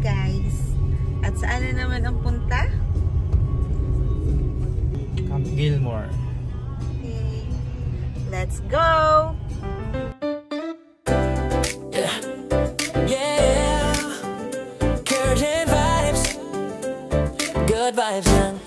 guys. At saan na naman ang punta? Camp Gilmore. Okay. Let's go! Yeah. Curtain vibes. Good vibes lang.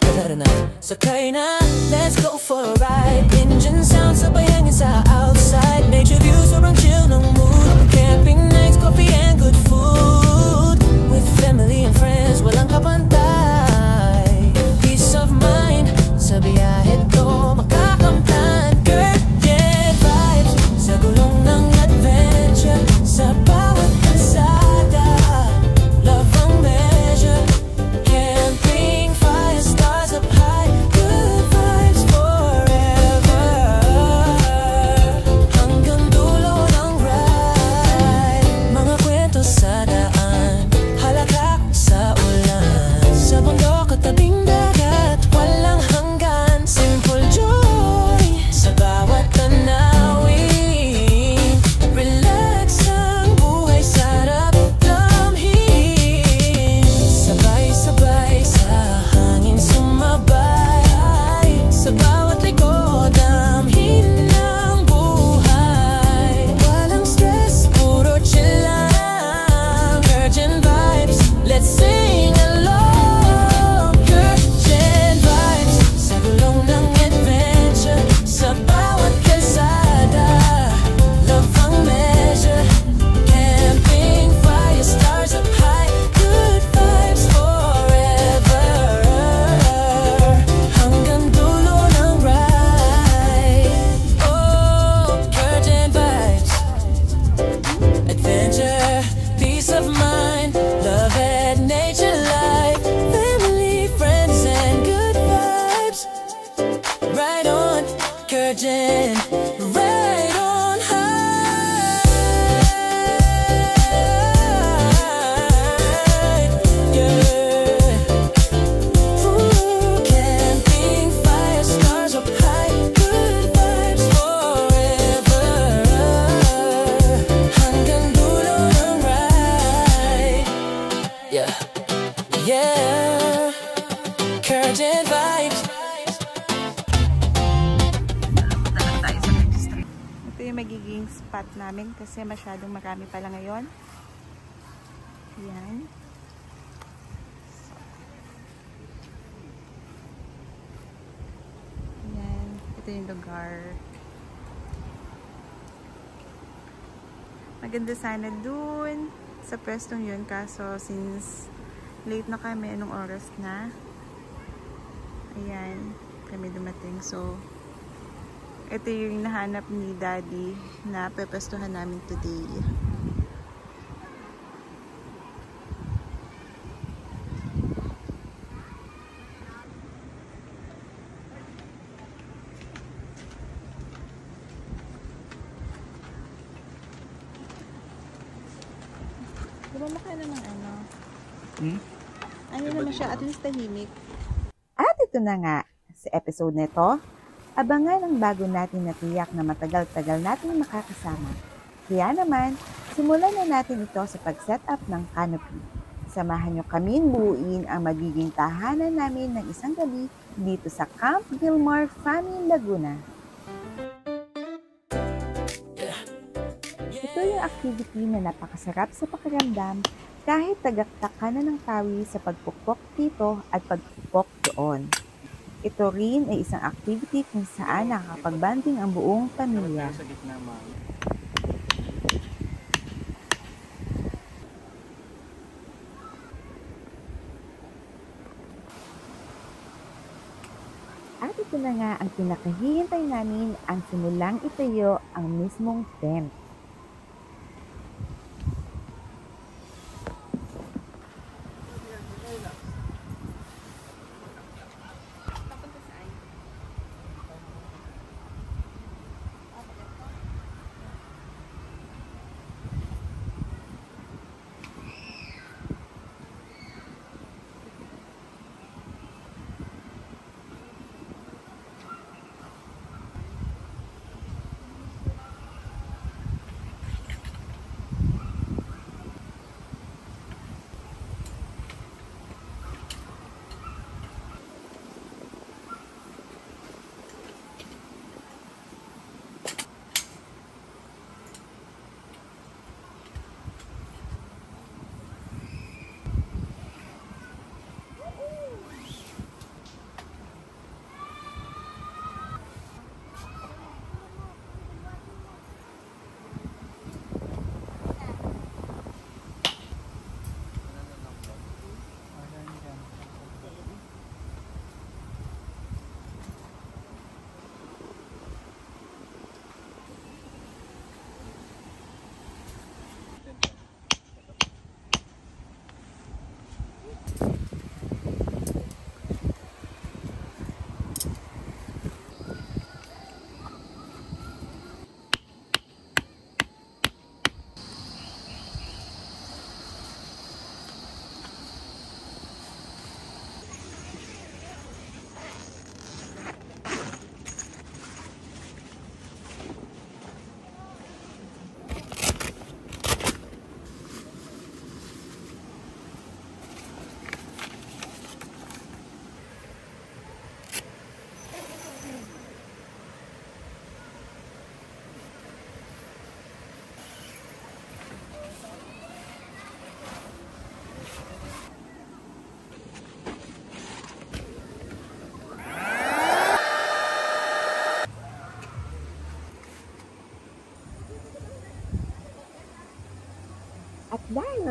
Sakay na, let's go for a ride. Engine sound sabay hangin sa outside. Nature view, sobrang chill ng mood. Camping nights, coffee and good food. With family and friends, walang kapantay. Peace of mind, sa biyahe ko makakamtan. Curtain vibes, sa gulong ng adventure. Sa bawat kalsada, love ang measure. Camping, fire, stars up high. Good vibes forever. Hanggang dulo ng ride. Mga kwento sa daan, halakak sa ulan. Sa bundok at tabing dagat, walang hanggan. Simple joy sa bawat tanawin. Relax ang buhay, sarap damhin. Sabay-sabay sa hangin sumabay. Sa bawat likod, damhin ang buhay. Walang stress, puro chill lang. Curtain vibes, let's sing along. Curtain vibes, sa gulong ng adventure. Sa bawat kalsada, love ang measure. Camping, fire, stars up high. Good vibes forever. Hanggang dulo ng ride. Oh, curtain vibes. Adventure, peace of mind, love and nature life. Family, friends and good vibes. Right on, curtain, right on high. Yeah. Ooh, camping, fire, stars up high. Good vibes forever. Hanggang dulo ng ride. Yeah. Yeah. Curtain vibes. Ito yung magiging spot namin kasi masyadong marami pala ngayon. Yan. Yan. Ito yung lugar. Maganda sana dun sa pwestong yun, kaso since late na kami, anong oras na? Ayan, kami dumating. So, ito yung nahanap ni Daddy na pwestuhan namin today. Lumamaka naman ano. Ano naman siya, at least tahimik. At ito na nga, sa episode nito, abangan ang bago natin na tiyak na matagal-tagal natin makakasama. Kaya naman, simulan na natin ito sa pag-set up ng canopy. Samahan nyo kaming buuin ang magiging tahanan namin ng isang gabi dito sa Camp Gilmore, Famine, Laguna. Ito yung activity na napakasarap sa pakiramdam kahit tagaktak ka na ng tawi sa pagpukpok dito at pagpukpok doon. Ito rin ay isang activity kung saan nakakapag-banding ang buong pamilya. At ito na nga ang pinakahihintay namin, ang simulang itayo ang mismong tent.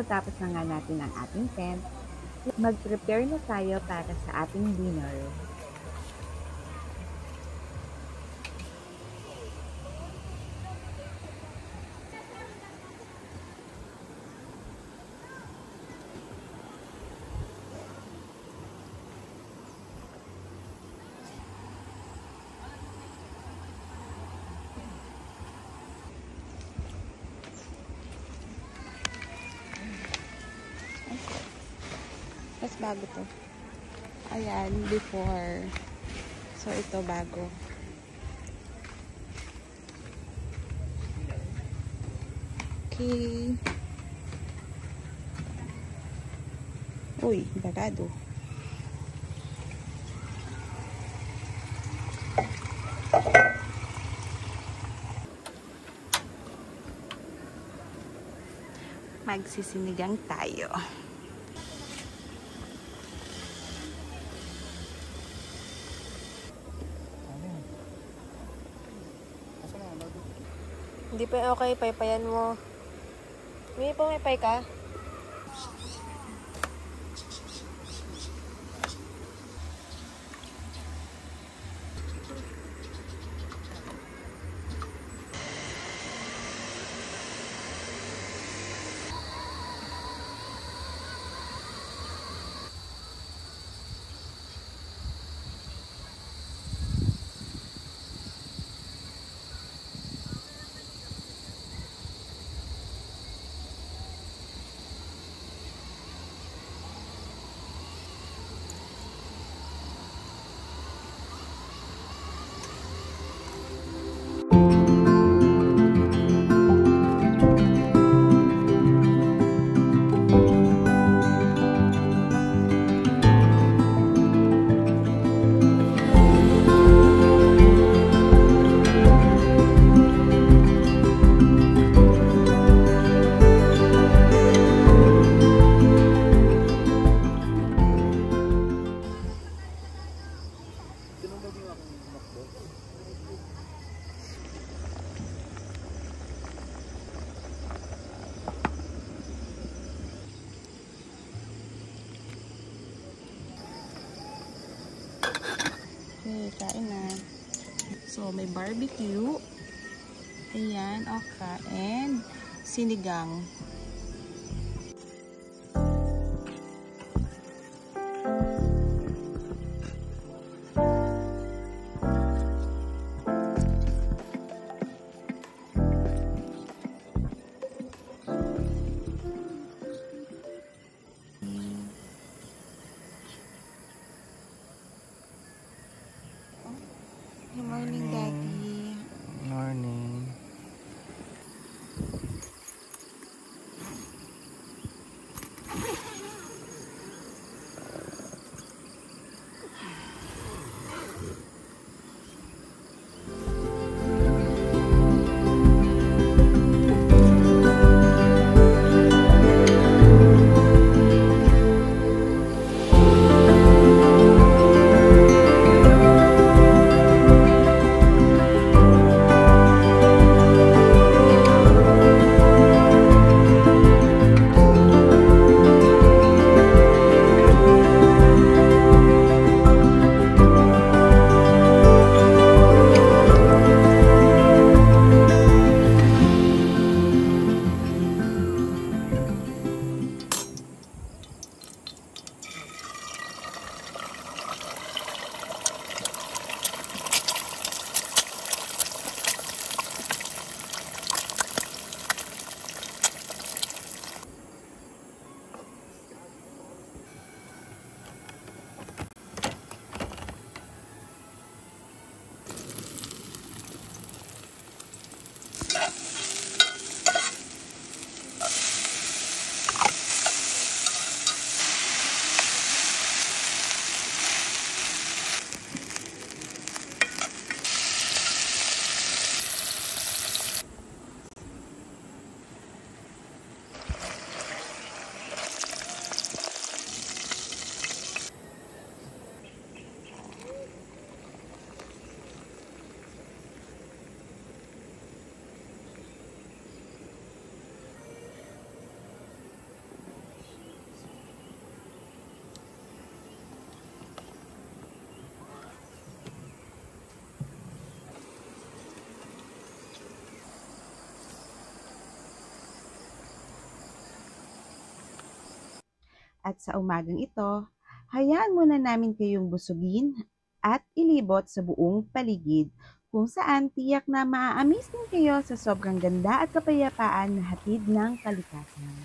natapos na nga natin ang ating tent, mag-prepare na tayo para sa ating dinner. Mas bago to. Ayan, before. So, ito bago. Okay. Uy, barado. Magsisinigang tayo. Hindi pa okay, paypayan mo. May pumipay ka? Okay, kain na. So, may barbecue. Ayan, okra. And sinigang. Good morning, Daddy. Morning. At sa umagang ito, hayaan muna namin kayong busugin at ilibot sa buong paligid kung saan tiyak na maa-amaze din kayo sa sobrang ganda at kapayapaan na hatid ng kalikasan.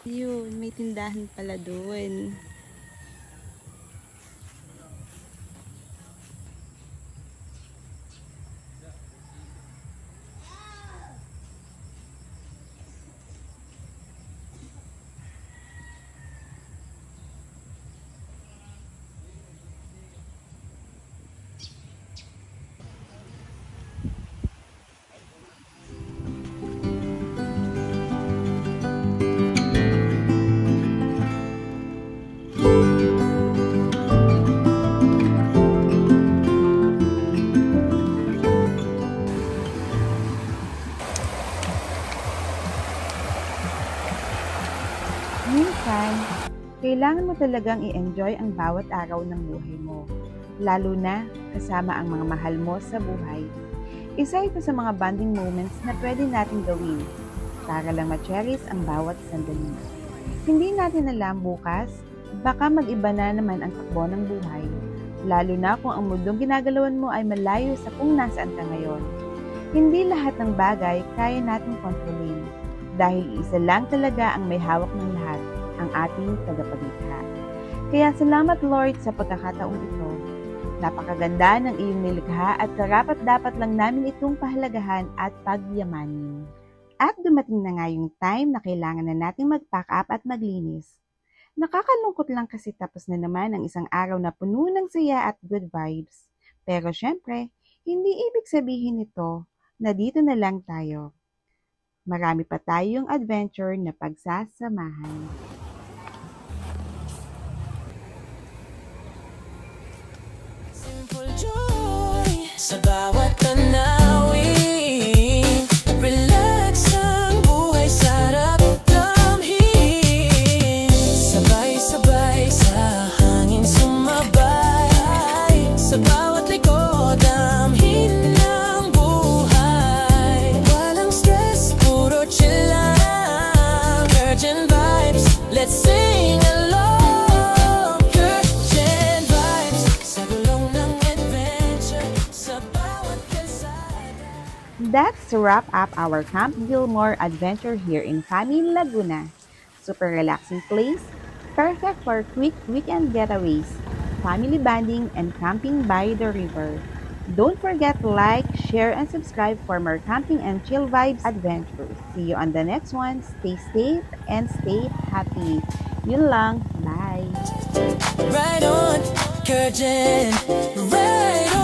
Yun, may tindahan pala doon. Minsan, kailangan mo talagang i-enjoy ang bawat araw ng buhay mo, lalo na kasama ang mga mahal mo sa buhay. Isa ito sa mga bonding moments na pwede natin gawin para lang ma-cherish ang bawat sandali. Hindi natin alam bukas, baka mag-iba na naman ang takbo ng buhay, lalo na kung ang mundong ginagalawan mo ay malayo sa kung nasaan ka ngayon. Hindi lahat ng bagay kaya natin kontrolin. Dahil isa lang talaga ang may hawak ng lahat, ang ating tagapaglikha. Kaya salamat Lord sa pagkakataong ito. Napakaganda ng iyong nilikha at karapat-dapat lang namin itong pahalagahan at pagyamanin. At dumating na nga yung time na kailangan na nating mag-pack up at maglinis. Nakakalungkot lang kasi tapos na naman ang isang araw na puno ng saya at good vibes. Pero syempre, hindi ibig sabihin nito na dito na lang tayo. Marami pa tayong adventure na pagsasamahan. Simple joy sa bawat tanawin. Relax ang buhay, sarap damhin. Sabay-sabay sa hangin sumabay. Sa bawat likod damhin ng buhay. Walang stress, puro chill lang. Virgin vibes, let's sing along. Virgin vibes, sa gulong ng adventure, sa bawat kalsada. That's to wrap up our Camp Gilmore adventure here in Fami, Laguna. Super relaxing place, perfect for quick weekend getaways, family bonding, and camping by the river. Don't forget to like, share, and subscribe for more camping and chill vibes adventures. See you on the next one. Stay safe and stay happy. Yun lang. Bye! Right on, curtain, right on.